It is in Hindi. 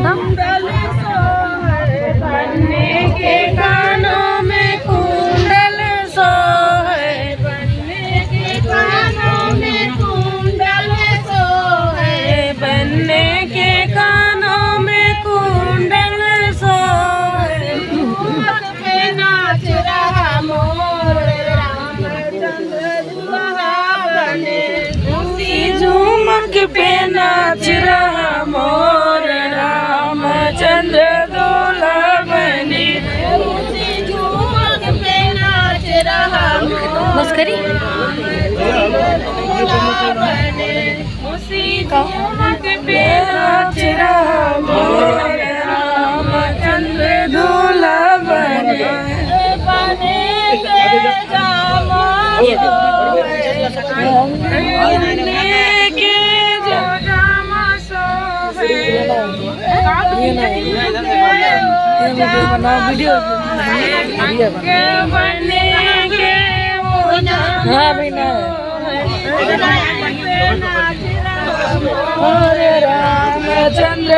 बताओ। बनने के कानों में कुंडल सोहे, बनने के कानों में कुंडल सोहे, बनने के कानों में कुंडल सोहे। झूमक पे नाच रहा मोर रामचंद्र दुल्हा बने, उसी झूमक पे नाच रहा मोर रामचंद्र दुल्हा बने, उसी झूमक पे नाच रहा मोर बस करी दुल्हा बने, उसी झूमक पे नाच रहा मोर रामचंद्र दुल्हा बने। बने के जामा वीडियो हाँ भाई ना रामचंद्र